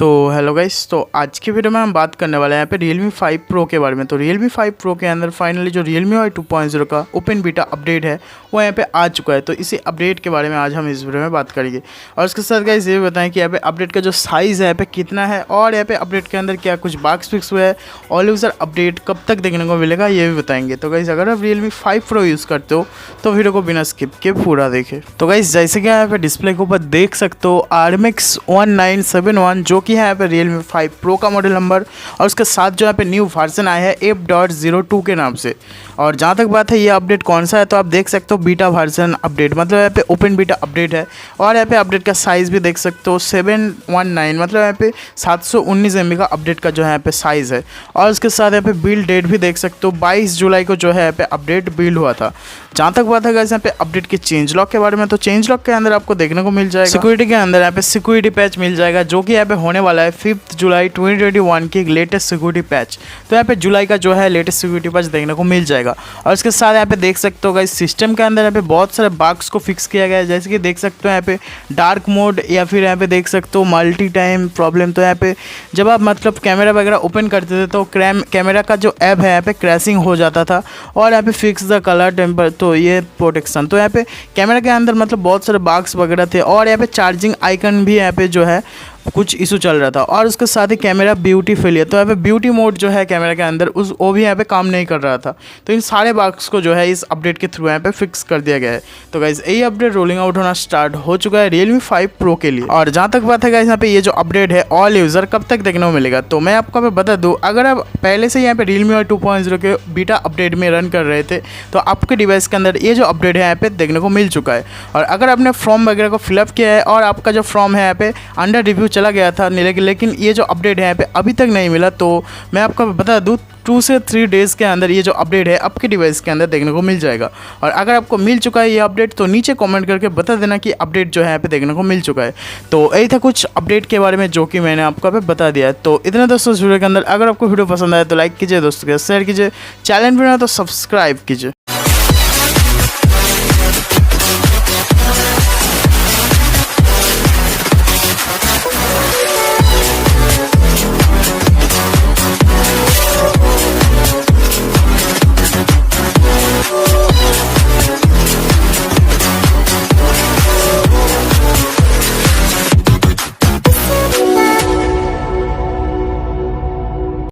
तो hello guys, तो आज की वीडियो में हम बात करने वाले हैं यहाँ पे Realme 5 Pro के बारे में। तो Realme 5 Pro के अंदर फाइनली जो Realme UI 2.0 का ओपन बीटा अपडेट है वो यहाँ पे आ चुका है। तो इसी अपडेट के बारे में आज हम इस वीडियो में बात करेंगे और उसके साथ गाइस ये भी बताएं कि यहाँ पे अपडेट का जो साइज़ है यहाँ पे कितना है और यहाँ पे अपडेट के अंदर क्या कुछ बग्स फिक्स हुए हैं, ऑल यूज़र अपडेट कब तक देखने को मिलेगा ये भी बताएंगे। तो गाइस अगर आप Realme 5 Pro यूज़ करते हो तो वीडियो को बिना स्किप के पूरा देखें। तो गाइस जैसे कि यहाँ पे डिस्प्ले के ऊपर देख सकते हो RMX 1971 जो कि है यहाँ पे Realme 5 Pro का मॉडल नंबर और उसके साथ जो यहाँ पे न्यू वर्जन आया है F.02 के नाम से। और जहाँ तक बात है ये अपडेट कौन सा है तो आप देख सकते हो बीटा वर्जन अपडेट, मतलब यहाँ पे ओपन बीटा अपडेट है। और यहाँ पे अपडेट का साइज़ भी देख सकते हो 719, मतलब यहाँ पे 719 MB का अपडेट का जो है यहाँ पे साइज़ है। और उसके साथ यहाँ पे बिल्ड डेट भी देख सकते हो 22 जुलाई को जो है यहाँ पे अपडेट बिल्ड हुआ था। जहाँ तक बात है गाइस यहाँ पे अपडेट के चेंज लॉक के बारे में, तो चेंज लॉक के अंदर आपको देखने को मिल जाएगा सिक्योरिटी के अंदर यहाँ पे सिक्योरिटी पैच मिल जाएगा जो कि यहाँ पे होने वाला है 5 जुलाई 2021 की एक लेटेस्ट सिक्योरिटी पैच। तो यहाँ पे जुलाई का जो है लेटेस्ट सिक्योरिटी पैच देखने को मिल जाएगा। और इसके साथ यहाँ पे देख सकते हो गाइस सिस्टम के अंदर यहाँ पे बहुत सारे बग्स को फिक्स किया गया है, जैसे कि देख सकते हो यहाँ पे डार्क मोड या फिर यहाँ पे देख सकते हो मल्टी टाइम प्रॉब्लम। तो यहाँ पे जब आप मतलब कैमरा वगैरह ओपन करते थे तो कैमरा का जो ऐप है यहाँ पे क्रैशिंग हो जाता था। और यहाँ पे फिक्स द कलर टेम्पर, तो ये प्रोटेक्शन। तो यहाँ पे कैमरा के अंदर मतलब बहुत सारे बग्स वगैरह थे और यहाँ पे चार्जिंग आइकन भी यहाँ पे जो है कुछ इशू चल रहा था। और उसके साथ ही कैमरा ब्यूटी फेलियर, तो यहाँ पे ब्यूटी मोड जो है कैमरा के अंदर वो भी यहाँ पे काम नहीं कर रहा था। तो इन सारे बग्स को जो है इस अपडेट के थ्रू यहाँ पे फिक्स कर दिया गया है। तो गाइस यही अपडेट रोलिंग आउट होना स्टार्ट हो चुका है Realme 5 Pro के लिए। और जहाँ तक बात है गाइस यहाँ पे ये जो अपडेट है ऑल यूज़र कब तक देखने को मिलेगा, तो मैं आपको बता दूँ अगर आप पहले से यहाँ पे Realme UI 2.0 के बीटा अपडेट में रन कर रहे थे तो आपके डिवाइस के अंदर ये जो अपडेट है यहाँ पे देखने को मिल चुका है। और अगर आपने फॉर्म वगैरह को फिलअप किया है और आपका जो फॉर्म है यहाँ पे अंडर रिव्यू चला गया था लेकिन ये जो अपडेट है यहाँ पे अभी तक नहीं मिला, तो मैं आपको बता दूँ 2 से 3 डेज़ के अंदर ये जो अपडेट है आपके डिवाइस के अंदर देखने को मिल जाएगा। और अगर आपको मिल चुका है ये अपडेट तो नीचे कमेंट करके बता देना कि अपडेट जो है यहाँ पे देखने को मिल चुका है। तो यही था कुछ अपडेट के बारे में जो कि मैंने आपको यहाँ पे बता दिया है। तो इतना दोस्तों इस वीडियो के अंदर, अगर आपको वीडियो पसंद आए तो लाइक कीजिए, दोस्तों के साथ शेयर कीजिए, चैनल पर ना तो सब्सक्राइब कीजिए।